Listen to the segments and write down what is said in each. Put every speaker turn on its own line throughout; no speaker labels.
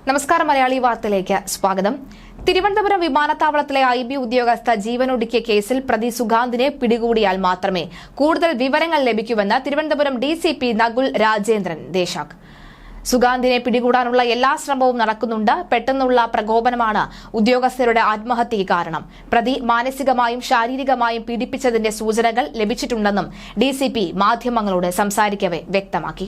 നമസ്കാരം. മലയാളി വാർത്തയിലേക്ക് സ്വാഗതം. തിരുവനന്തപുരം വിമാനത്താവളത്തിലെ IB ഉദ്യോഗസ്ഥ ജീവനൊടുക്കിയ കേസിൽ പ്രതി സുഗാന്തിനെ പിടികൂടിയാൽ മാത്രമേ കൂടുതൽ വിവരങ്ങൾ ലഭിക്കൂവെന്ന് തിരുവനന്തപുരം DCP നകുൽ രാജേന്ദ്രൻ ദേശാക്. സുഗാന്തിനെ പിടികൂടാനുള്ള എല്ലാ ശ്രമവും നടക്കുന്നുണ്ട്. പെട്ടെന്നുള്ള പ്രകോപനമാണ് ഉദ്യോഗസ്ഥരുടെ ആത്മഹത്യയ്ക്ക് കാരണം. പ്രതി മാനസികമായും ശാരീരികമായും പീഡിപ്പിച്ചതിന്റെ സൂചനകൾ ലഭിച്ചിട്ടുണ്ടെന്നും DCP മാധ്യമങ്ങളോട് സംസാരിക്കവെ വ്യക്തമാക്കി.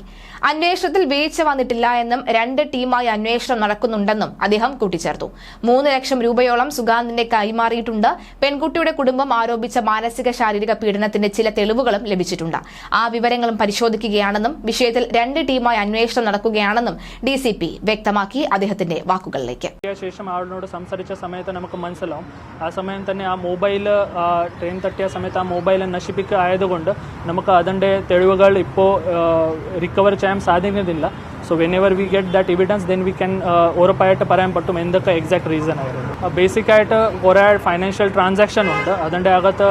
അന്വേഷണത്തിൽ വീഴ്ച വന്നിട്ടില്ല എന്നും 2 ടീമായി അന്വേഷണം നടക്കുന്നുണ്ടെന്നും അദ്ദേഹം കൂട്ടിച്ചേർത്തു. 3 ലക്ഷം രൂപയോളം സുഗാന്തിന്റെ കൈമാറിയിട്ടുണ്ട്. പെൺകുട്ടിയുടെ കുടുംബം ആരോപിച്ച മാനസിക ശാരീരിക പീഡനത്തിന്റെ ചില തെളിവുകളും ലഭിച്ചിട്ടുണ്ട്. ആ വിവരങ്ങളും പരിശോധിക്കുകയാണെന്നും വിഷയത്തിൽ 2 ടീമായി അന്വേഷണം നടക്കുകയാണെന്നും DCP വ്യക്തമാക്കി. അദ്ദേഹത്തിന്റെ വാക്കുകളിലേക്ക്.
ശേഷം ആളിനോട് സംസാരിച്ച സമയത്ത് നമുക്ക് മനസ്സിലാവും, ആ സമയം തന്നെ ആ മൊബൈൽ ട്രെയിൻ തട്ടിയ സമയത്ത് ആ മൊബൈൽ നശിപ്പിക്കുക ആയതുകൊണ്ട് നമുക്ക് അതിൻ്റെ തെളിവുകൾ ഇപ്പോൾ റിക്കവർ ചെയ്യാൻ സാധിക്കുന്നില്ല. So when ever we get that evidence then we can ഉറപ്പായിട്ട് പറയാൻ പറ്റും എന്തൊക്കെ എക്സാക്ട് റീസൺ ആയിരുന്നു. ബേസിക്കായിട്ട് കുറേ ഫൈനാൻഷ്യൽ ട്രാൻസാക്ഷൻ ഉണ്ട്. അതിൻ്റെ അകത്ത്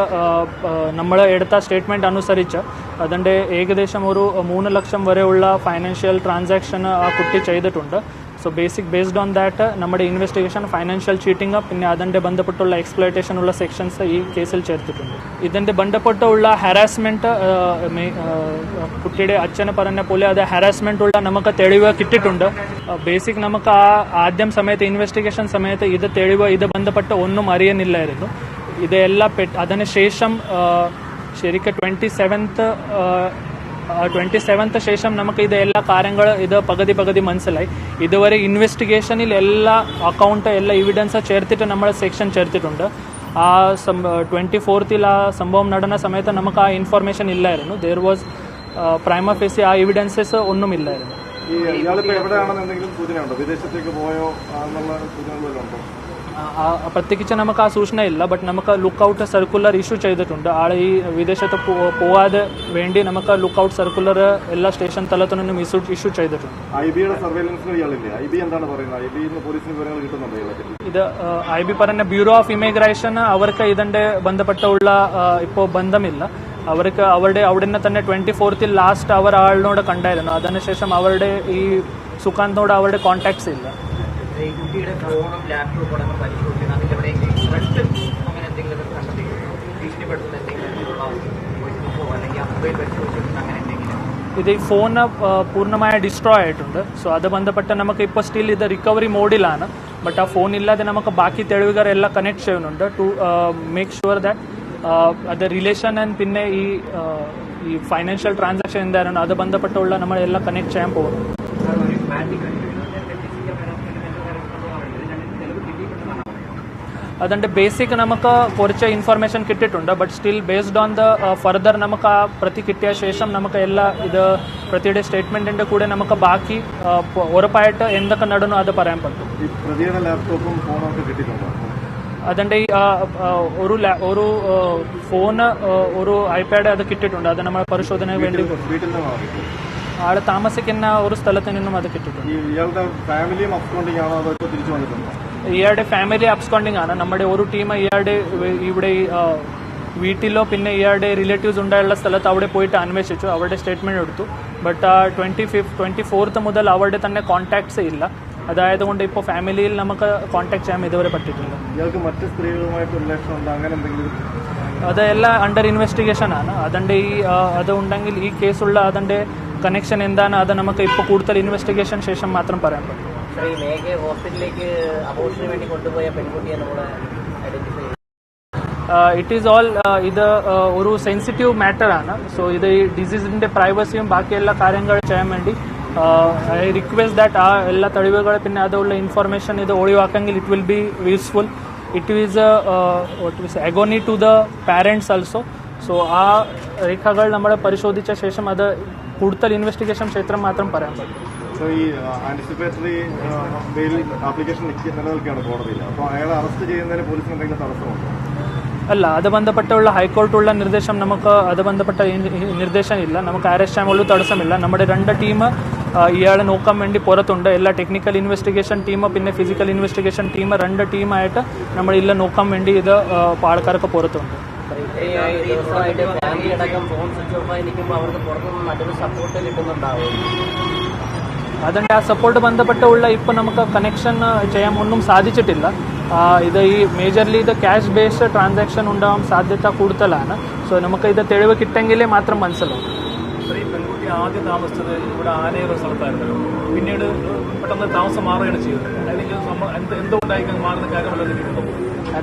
നമ്മൾ എടുത്ത സ്റ്റേറ്റ്മെൻറ്റ് അനുസരിച്ച് അതിൻ്റെ ഏകദേശം ഒരു 3 ലക്ഷം വരെയുള്ള ഫൈനാൻഷ്യൽ ട്രാൻസാക്ഷൻ ആ കുട്ടി ചെയ്തിട്ടുണ്ട്. സോ ബേസ്ഡ് ഓൺ ദാറ്റ് നമ്മുടെ ഇൻവെസ്റ്റിഗേഷൻ ഫൈനാൻഷ്യൽ ചീറ്റിംഗ് പിന്നെ അതിൻ്റെ ബന്ധപ്പെട്ടുള്ള എക്സ്പ്ലോയിറ്റേഷൻ ഉള്ള സെക്ഷൻസ് ഈ കേസിൽ ചേർത്തിട്ടുണ്ട്. ഇതിൻ്റെ ബന്ധപ്പെട്ടുള്ള ഹാരാസ്മെൻറ്റ് കുട്ടിയുടെ അച്ഛന് പറഞ്ഞ പോലെ അത് ഹാരാസ്മെൻ്റ് ഉള്ള നമുക്ക് തെളിവ് കിട്ടിയിട്ടുണ്ട്. ബേസിക് നമുക്ക് ആ ആദ്യം സമയത്ത് ഇൻവെസ്റ്റിഗേഷൻ സമയത്ത് ഇത് ബന്ധപ്പെട്ട് ഒന്നും അറിയുന്നില്ലായിരുന്നു. ഇതെല്ലാം അതിനുശേഷം ശരിക്കും 27th ശേഷം നമുക്ക് ഇത് എല്ലാ കാര്യങ്ങൾ ഇത് പകുതി മനസ്സിലായി. ഇതുവരെ ഇൻവെസ്റ്റിഗേഷനിൽ എല്ലാ അക്കൗണ്ട് എല്ലാ എവിഡൻസ് ചേർത്തിട്ട് നമ്മൾ സെക്ഷൻ ചേർത്തിട്ടുണ്ട്. ആ 24th ആ സംഭവം നടന്ന സമയത്ത് നമുക്ക് ആ ഇൻഫർമേഷൻ ഇല്ലായിരുന്നു. ദർ വാസ് പ്രൈമ ഫേസി ആ എവിഡൻസസ് ഒന്നുമില്ലായിരുന്നു. പ്രത്യേകിച്ച് നമുക്ക് ആ സൂചനയില്ല. ബട്ട് നമുക്ക് ലുക്കൗട്ട് സർക്കുലർ ഇഷ്യൂ ചെയ്തിട്ടുണ്ട്. ആൾ ഈ വിദേശത്ത് പോവാതെ വേണ്ടി നമുക്ക് ലുക്കൗട്ട് സർക്കുലർ എല്ലാ സ്റ്റേഷൻ തലത്തു നിന്നും ഇഷ്യൂ ചെയ്തിട്ടുണ്ട്. ഇത് IB പറഞ്ഞ ബ്യൂറോ ഓഫ് ഇമിഗ്രേഷൻ അവർക്ക് ഇതിന്റെ ബന്ധപ്പെട്ടുള്ള ഇപ്പോൾ ബന്ധമില്ല. അവർക്ക് അവിടെ തന്നെ 24th ലാസ്റ്റ് അവർ ആളിനോട് കണ്ടായിരുന്നു. അതിനുശേഷം അവരുടെ ഈ സുഖാന്തോട് അവരുടെ കോൺടാക്ട്സ് ഇല്ല. ഇത് ഈ ഫോൺ പൂർണ്ണമായ ഡിസ്ട്രോയ് ആയിട്ടുണ്ട്. സോ അത് ബന്ധപ്പെട്ട് നമുക്ക് ഇപ്പോൾ സ്റ്റിൽ ഇത് റിക്കവറി മോഡിലാണ്. ബട്ട് ആ ഫോൺ ഇല്ലാതെ നമുക്ക് ബാക്കി തെളിവുകൾ എല്ലാം കണക്ട് ചെയ്യുന്നുണ്ട് ടു മേക്ക് ഷുവർ ദാറ്റ് അത് റിലേഷൻ ആൻഡ് പിന്നെ ഈ ഫൈനാൻഷ്യൽ ട്രാൻസാക്ഷൻ എന്തായിരുന്നു അത് ബന്ധപ്പെട്ടുള്ള നമ്മളെല്ലാം കണക്ട് ചെയ്യാൻ പോകുന്നു. അതിൻ്റെ ബേസിക് നമുക്ക് കുറച്ച് ഇൻഫർമേഷൻ കിട്ടിയിട്ടുണ്ട്. But still based on the further നമുക്ക് ആ പ്രതി കിട്ടിയ ശേഷം നമുക്ക് എല്ലാ ഇത് പ്രതിയുടെ സ്റ്റേറ്റ്മെൻറ്റിൻ്റെ കൂടെ നമുക്ക് ബാക്കി ഉറപ്പായിട്ട് എന്തൊക്കെ നടന്നു അത് പറയാൻ പറ്റും. അതിൻ്റെ ഈ ഒരു ഫോണ് ഒരു iPad അത് കിട്ടിയിട്ടുണ്ട്. അത് നമ്മൾ പരിശോധന വേണ്ടി ആൾ താമസിക്കുന്ന ഒരു സ്ഥലത്ത് നിന്നും അത് കിട്ടിയിട്ടുണ്ട്. ഇയാളുടെ ഫാമിലി അബ്സ്കോണ്ടിങ് ആണ്. നമ്മുടെ ഒരു ടീം ഇയാളുടെ ഇവിടെ വീട്ടിലോ പിന്നെ ഇയാളുടെ റിലേറ്റീവ്സ് ഉണ്ടായുള്ള സ്ഥലത്ത് അവിടെ പോയിട്ട് അന്വേഷിച്ചു. അവരുടെ സ്റ്റേറ്റ്മെൻറ്റ് എടുത്തു. ബട്ട് 24th മുതൽ അവരുടെ തന്നെ കോൺടാക്ട്സ് ഇല്ല. അതായതുകൊണ്ട് ഇപ്പോൾ ഫാമിലിയിൽ നമുക്ക് കോൺടാക്ട് ചെയ്യാൻ ഇതുവരെ പറ്റിയിട്ടില്ല. അതെല്ലാം അണ്ടർ ഇൻവെസ്റ്റിഗേഷൻ ആണ്. അതിൻ്റെ അത് ഉണ്ടെങ്കിൽ ഈ കേസുള്ള അതിൻ്റെ കണക്ഷൻ എന്താണ് അത് നമുക്ക് ഇപ്പോൾ കൂടുതൽ ഇൻവെസ്റ്റിഗേഷൻ ശേഷം മാത്രം പറയാൻ പറ്റും. ഇറ്റ് ഈസ് ഓൾ ഇത് ഒരു സെൻസിറ്റീവ് മാറ്റർ ആണ്. സോ ഇത് ഈ ഡിസീസിൻ്റെ പ്രൈവസിയും ബാക്കി എല്ലാ കാര്യങ്ങൾ ചെയ്യാൻ വേണ്ടി ഐ റിക്വസ്റ്റ് ദാറ്റ് ആ എല്ലാ തെളിവുകൾ പിന്നെ അതുള്ള ഇൻഫർമേഷൻ ഇത് ഒഴിവാക്കെങ്കിൽ it will be useful. It is agony to the parents also. So ആ രേഖകൾ നമ്മൾ പരിശോധിച്ച ശേഷം അത് കൂടുതൽ ഇൻവെസ്റ്റിഗേഷൻ ക്ഷേത്രം മാത്രം പറയാൻ പറ്റും.
ഈ ആന്റിസിപ്പേറ്ററി ബെയിൽ ആപ്ലിക്കേഷൻ നിലനിൽക്കുകയാണ് കോടതിയിൽ. അപ്പോൾ അയാളെ അറസ്റ്റ് ചെയ്യുന്നതിന് പോലീസിന് എന്തെങ്കിലും തടസ്സമുണ്ടോ?
അല്ല, അത് ബന്ധപ്പെട്ടുള്ള ഹൈക്കോർട്ടുള്ള നിർദ്ദേശം നമുക്ക് അത് ബന്ധപ്പെട്ട നിർദ്ദേശം ഇല്ല. നമുക്ക് അറസ്റ്റ് ചെയ്യാനുള്ള തടസ്സമില്ല. നമ്മുടെ 2 ടീം ഇയാളെ നോക്കാൻ വേണ്ടി പുറത്തുണ്ട്. എല്ലാ ടെക്നിക്കൽ ഇൻവെസ്റ്റിഗേഷൻ ടീം പിന്നെ ഫിസിക്കൽ ഇൻവെസ്റ്റിഗേഷൻ ടീം 2 ടീമായിട്ട് നമ്മൾ ഇല്ല നോക്കാൻ വേണ്ടി ഇത് ആൾക്കാർക്ക് പുറത്തുണ്ട്. അതിൻ്റെ ആ സപ്പോർട്ട് ബന്ധപ്പെട്ടുള്ള ഇപ്പോൾ നമുക്ക് കണക്ഷൻ ചെയ്യാൻ ഒന്നും സാധിച്ചിട്ടില്ല. ഇത് ഈ മേജർലി ഇത് ക്യാഷ് ബേസ്ഡ് ട്രാൻസാക്ഷൻ ഉണ്ടാവാൻ സാധ്യത കൂടുതലാണ്. സോ നമുക്ക് ഇത് തെളിവ് കിട്ടെങ്കിലേ മാത്രം മനസ്സിലാവും.
ഈ പെൺകുട്ടി ആദ്യം താമസിച്ചത് ഇവിടെ ആനയൊരു സ്ഥലത്തായിരുന്നല്ലോ, പിന്നീട് പെട്ടെന്ന് താമസം മാറുകയാണ് ചെയ്തത്. അതിന് എന്തുകൊണ്ടായി മാറുന്ന കാര്യമല്ല,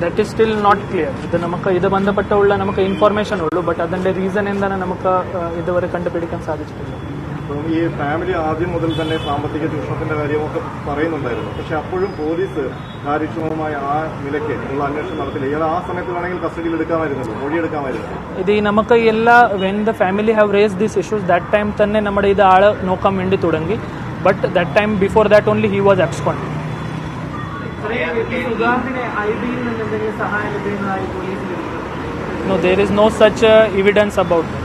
that is still not clear. ഇത് നമുക്ക് ഇത് ബന്ധപ്പെട്ടുള്ള നമുക്ക് ഇൻഫർമേഷൻ ഉള്ളൂ, ബട്ട് അതിൻ്റെ റീസൺ എന്താണ് നമുക്ക് ഇതുവരെ കണ്ടുപിടിക്കാൻ സാധിച്ചിട്ടില്ല.
അപ്പം ഈ ഫാമിലി ആദ്യം മുതൽ തന്നെ സാമ്പത്തിക ചൂഷണത്തിന്റെ കാര്യമൊക്കെ പറയുന്നുണ്ടായിരുന്നു. പക്ഷെ അപ്പോഴും പോലീസ് കാര്യക്ഷമമായ ആ നിലയ്ക്ക് ഉള്ള അന്വേഷണം നടത്തില്ല. ഇയാൾ ആ സമയത്ത് വേണമെങ്കിൽ കസ്റ്റഡിയിൽ എടുക്കാമായിരുന്നല്ലോ, മൊഴിയെടുക്കാമായിരുന്നു.
ഇത് നമുക്ക് എല്ലാ when the family have raise these issues that time തന്നെ നമ്മുടെ ഇത് ആള് നോക്കാൻ വേണ്ടി തുടങ്ങി. But that time before that only he was abscond. No, there is no such evidence about it.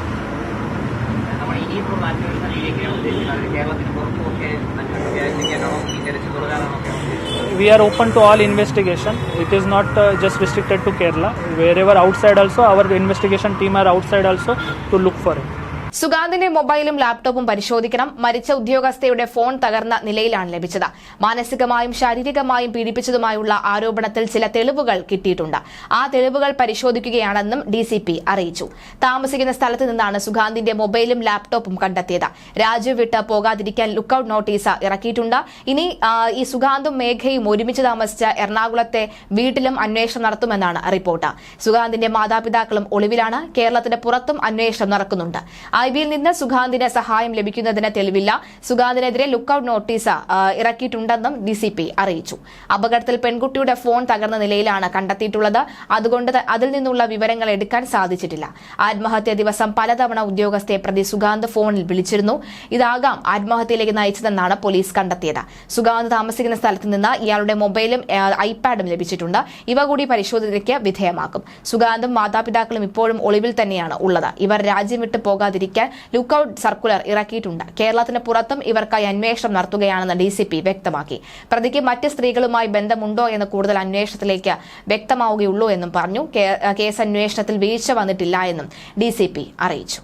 We are open to all investigation. It is not just restricted to Kerala. Wherever outside also, our investigation team are outside also to look for it.
സുഗാന്തിന്റെ മൊബൈലും ലാപ്ടോപ്പും പരിശോധിക്കണം. മരിച്ച ഉദ്യോഗസ്ഥയുടെ phone തകർന്ന നിലയിലാണ് ലഭിച്ചത്. മാനസികമായും ശാരീരികമായും പീഡിപ്പിച്ചതുമായുള്ള ആരോപണത്തിൽ ചില തെളിവുകൾ കിട്ടിയിട്ടുണ്ട്. ആ തെളിവുകൾ പരിശോധിക്കുകയാണെന്നും ഡിസിപി അറിയിച്ചു. താമസിക്കുന്ന സ്ഥലത്ത് നിന്നാണ് സുഗാന്തിന്റെ മൊബൈലും ലാപ്ടോപ്പും കണ്ടെത്തിയത്. രാജ്യം വിട്ട് പോകാതിരിക്കാൻ ലുക്കൌട്ട് നോട്ടീസ് ഇറക്കിയിട്ടുണ്ട്. ഇനി ഈ സുഗാന്തും മേഘയും ഒരുമിച്ച് താമസിച്ച എറണാകുളത്തെ വീട്ടിലും അന്വേഷണം നടത്തുമെന്നാണ് റിപ്പോർട്ട്. സുഗാന്തിന്റെ മാതാപിതാക്കളും ഒളിവിലാണ്. കേരളത്തിന് പുറത്തും അന്വേഷണം നടക്കുന്നുണ്ട്. ഐബിയിൽ നിന്ന് സുഗാന്തിന് സഹായം ലഭിക്കുന്നതിന് തെളിവില്ല. സുഗാന്തിനെതിരെ ലുക്കൌട്ട് നോട്ടീസ് ഇറക്കിയിട്ടുണ്ടെന്നും ഡിസിപി അറിയിച്ചു. അപകടത്തിൽ പെൺകുട്ടിയുടെ ഫോൺ തകർന്ന നിലയിലാണ് കണ്ടെത്തിയിട്ടുള്ളത്. അതുകൊണ്ട് അതിൽ നിന്നുള്ള വിവരങ്ങൾ എടുക്കാൻ സാധിച്ചിട്ടില്ല. ആത്മഹത്യാ ദിവസം പലതവണ ഉദ്യോഗസ്ഥയെ പ്രതി സുഗാന്ത് ഫോണിൽ വിളിച്ചിരുന്നു. ഇതാകാം ആത്മഹത്യയിലേക്ക് നയിച്ചതെന്നാണ് പോലീസ് കണ്ടെത്തിയത്. സുഗാന്ത് താമസിക്കുന്ന സ്ഥലത്ത് നിന്ന് ഇയാളുടെ മൊബൈലും ഐപാഡും ലഭിച്ചിട്ടുണ്ട്. ഇവ കൂടി പരിശോധനയ്ക്ക് വിധേയമാക്കും. സുഗാന്തും മാതാപിതാക്കളും ഇപ്പോഴും ഒളിവിൽ തന്നെയാണ് ഉള്ളത്. ഇവർ രാജ്യം വിട്ട് പോകാതിരിക്കാൻ ലുക്കൌട്ട് സർക്കുലർ ഇറക്കിയിട്ടുണ്ട്. കേരളത്തിന് പുറത്തും ഇവർക്കായി അന്വേഷണം നടത്തുകയാണെന്ന് ഡിസിപി വ്യക്തമാക്കി. പ്രതിക്ക് മറ്റ് സ്ത്രീകളുമായി ബന്ധമുണ്ടോ എന്ന് കൂടുതൽ അന്വേഷണത്തിലേക്ക് വ്യക്തമാവുകയുള്ളൂ എന്നും പറഞ്ഞു. കേസ് അന്വേഷണത്തിൽ വീഴ്ച വന്നിട്ടില്ല എന്നും ഡിസിപി അറിയിച്ചു.